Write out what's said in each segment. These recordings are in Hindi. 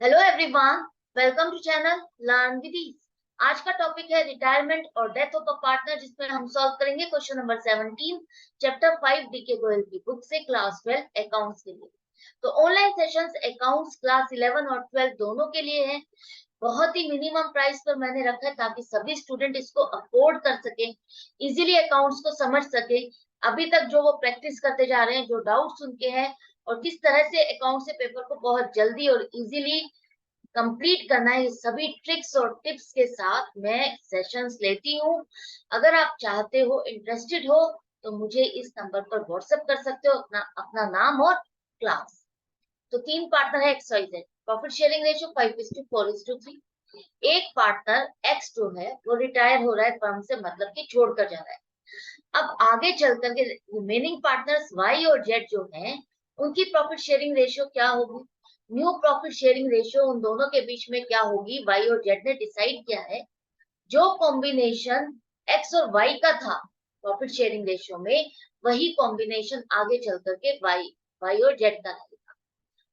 Hello everyone, welcome to channel learn with ease. आज का टॉपिक है रिटायरमेंट और डेथ ऑफ अ पार्टनर, जिसमें हम सॉल्व करेंगे question number 17 chapter 5 D K Goyal की बुक से क्लास 12 अकाउंट्स के लिए। तो ऑनलाइन सेशंस अकाउंट्स क्लास 11 और 12 दोनों के लिए है। बहुत ही मिनिमम प्राइस पर मैंने रखा है ताकि सभी स्टूडेंट इसको अफोर्ड कर सके, इजीली अकाउंट्स को समझ सके। अभी तक जो वो प्रैक्टिस करते जा रहे हैं, जो डाउट्स उनके हैं और किस तरह से अकाउंट से पेपर को बहुत जल्दी और इजीली कंप्लीट करना है, ये सभी ट्रिक्स और टिप्स के साथ मैं सेशंस लेती हूँ। अगर आप चाहते हो, इंटरेस्टेड हो, तो मुझे इस नंबर पर व्हाट्सएप कर सकते हो अपना अपना नाम और क्लास। तो तीन पार्टनर है X Y Z, profit sharing ratio 5:4:3। एक पार्टनर एक्स जो है वो रिटायर हो रहा है फर्म से, मतलब कि छोड़कर जा रहा है। अब आगे चल करके रिमेनिंग पार्टनर्स वाई और जेड जो हैं, उनकी प्रॉफिट शेयरिंग रेशियो क्या होगी। न्यू प्रॉफिट शेयरिंग रेशियो उन दोनों के बीच में क्या होगी, वाई और जेड ने डिसाइड किया है। जो कॉम्बिनेशन एक्स और वाई का था प्रॉफिट शेयरिंग रेशियो में, वही कॉम्बिनेशन आगे चल करके वाई वाई और जेड का रहेगा।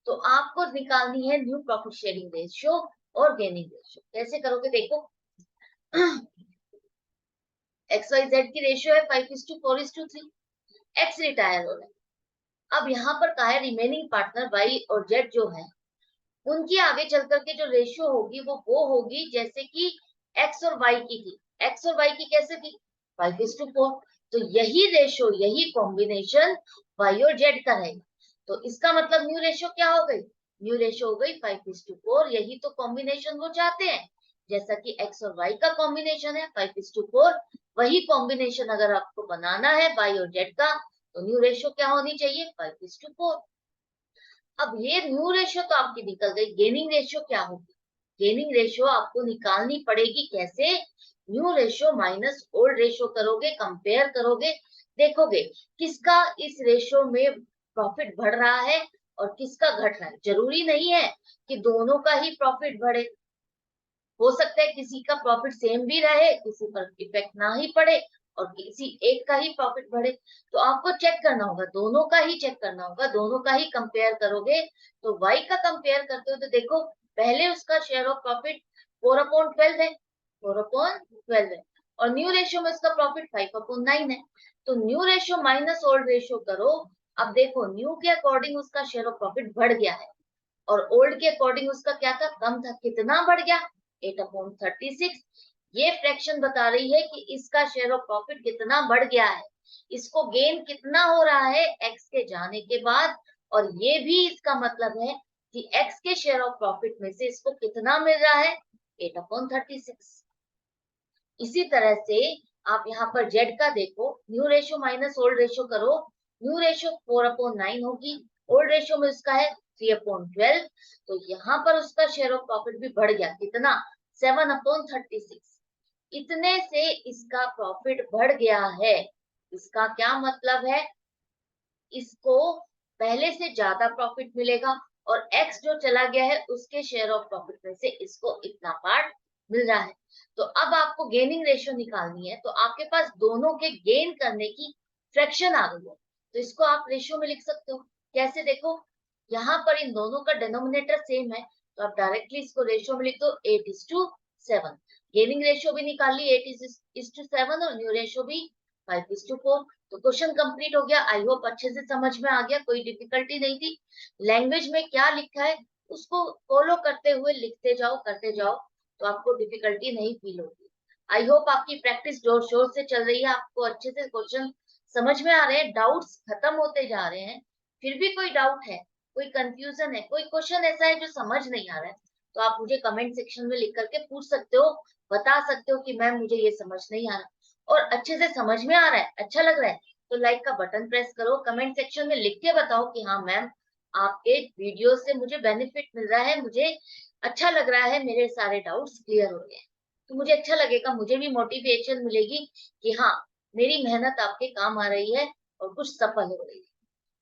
तो आपको निकालनी है न्यू प्रॉफिट शेयरिंग रेशियो और गेनिंग रेशियो। कैसे करोगे देखो। एक्स वाई जेड की रेशियो है 5:4:3। एक्स रिटायर हो रहा है। अब यहाँ पर कहा है रिमेनिंग पार्टनर वाई और जेड जो है, उनकी आगे चल करके जो रेशियो होगी वो होगी जैसे कि एक्स और वाई की थी। एक्स और वाई की कैसे थी, 5:4। तो यही रेशियो, यही कॉम्बिनेशन वाई और जेड का रहेगा। तो इसका मतलब न्यू रेशियो क्या हो गई, न्यू रेशियो हो गई 5:4। यही तो कॉम्बिनेशन वो चाहते हैं, जैसा कि एक्स और वाई का कॉम्बिनेशन है 5:4। वही कॉम्बिनेशन अगर आपको बनाना है वाई और जेड का, तो न्यू रेशियो क्या होनी चाहिए, 5:4। अब ये न्यू रेशियो तो आपकी निकल गई, गेनिंग रेशियो क्या होगी। गेनिंग रेशियो आपको निकालनी पड़ेगी। कैसे, new ratio minus old ratio करोगे, कंपेयर करोगे, देखोगे किसका इस रेशियो में प्रॉफिट बढ़ रहा है और किसका घट रहा है। जरूरी नहीं है कि दोनों का ही प्रॉफिट बढ़े, हो सकता है किसी का प्रॉफिट सेम भी रहे, किसी पर इफेक्ट ना ही पड़े और किसी एक का ही प्रॉफिट बढ़े। तो आपको चेक करना होगा, दोनों का ही चेक करना होगा, दोनों का ही कंपेयर करोगे। तो वाई का कंपेयर करते हो तो देखो, पहले उसका शेयर ऑफ प्रॉफिट 4/12 है, 4/12 है, और न्यू रेशियो में उसका प्रॉफिट 5/9 है। तो new ratio minus old ratio करो। अब देखो, न्यू के अकॉर्डिंग उसका शेयर ऑफ प्रॉफिट बढ़ गया है और ओल्ड के अकॉर्डिंग उसका क्या था, कम था। कितना बढ़ गया, 8/36। ये फ्रैक्शन बता रही है कि इसका शेयर ऑफ प्रॉफिट कितना बढ़ गया है, इसको गेन कितना हो रहा है एक्स के जाने के बाद। और ये भी इसका मतलब है कि एक्स के शेयर ऑफ प्रॉफिट में से इसको कितना मिल रहा है, 8/36। इसी तरह से आप यहाँ पर जेड का देखो, new ratio minus old ratio करो। न्यू रेशियो 4/9 होगी, ओल्ड रेशियो में उसका है 3/12। तो यहाँ पर उसका शेयर ऑफ प्रॉफिट भी बढ़ गया, कितना, 7/36। इतने से इसका प्रॉफिट बढ़ गया है। इसका क्या मतलब है, इसको पहले से ज्यादा प्रॉफिट मिलेगा और एक्स जो चला गया है उसके शेयर ऑफ प्रॉफिट में से इसको इतना पार्ट मिल रहा है। तो अब आपको गेनिंग रेशियो निकालनी है, तो आपके पास दोनों के गेन करने की फ्रैक्शन आ गई है। तो इसको आप रेशियो में लिख सकते हो। कैसे, देखो, यहाँ पर इन दोनों का डिनोमिनेटर सेम है, तो आप डायरेक्टली इसको रेशियो में लिख दो, 8:7। गेनिंग रेशियो भी निकाल ली 8:7 और न्यू रेशियो भी 5:4। तो क्वेश्चन कंप्लीट हो गया। आई होप अच्छे से समझ में आ गया, कोई डिफिकल्टी नहीं थी। लैंग्वेज में क्या लिखा है उसको फॉलो करते हुए लिखते जाओ, करते जाओ, तो आपको डिफिकल्टी नहीं फील होगी। आई होप आपकी प्रैक्टिस जोर शोर से चल रही है, आपको अच्छे से क्वेश्चन समझ में आ रहे हैं, डाउट्स खत्म होते जा रहे हैं। फिर भी कोई डाउट है, कोई कंफ्यूजन है, कोई क्वेश्चन ऐसा है जो समझ नहीं आ रहा है, तो आप मुझे कमेंट सेक्शन में लिख करके पूछ सकते हो, बता सकते हो कि मैम मुझे ये समझ नहीं आ रहा। और अच्छे से समझ में आ रहा है, अच्छा लग रहा है, तो लाइक का बटन प्रेस करो, कमेंट सेक्शन में लिख के बताओ कि हाँ मैम, आपके वीडियो से मुझे बेनिफिट मिल रहा है, मुझे अच्छा लग रहा है, मेरे सारे डाउट्स क्लियर हो गए हैं। तो मुझे अच्छा लगेगा, मुझे भी मोटिवेशन मिलेगी कि हाँ, मेरी मेहनत आपके काम आ रही है और कुछ सफल हो रही है।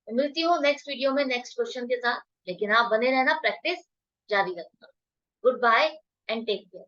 तो मिलती हूँ नेक्स्ट वीडियो में नेक्स्ट क्वेश्चन के साथ, लेकिन आप बने रहना, प्रैक्टिस जारी रखना। Good bye and take care.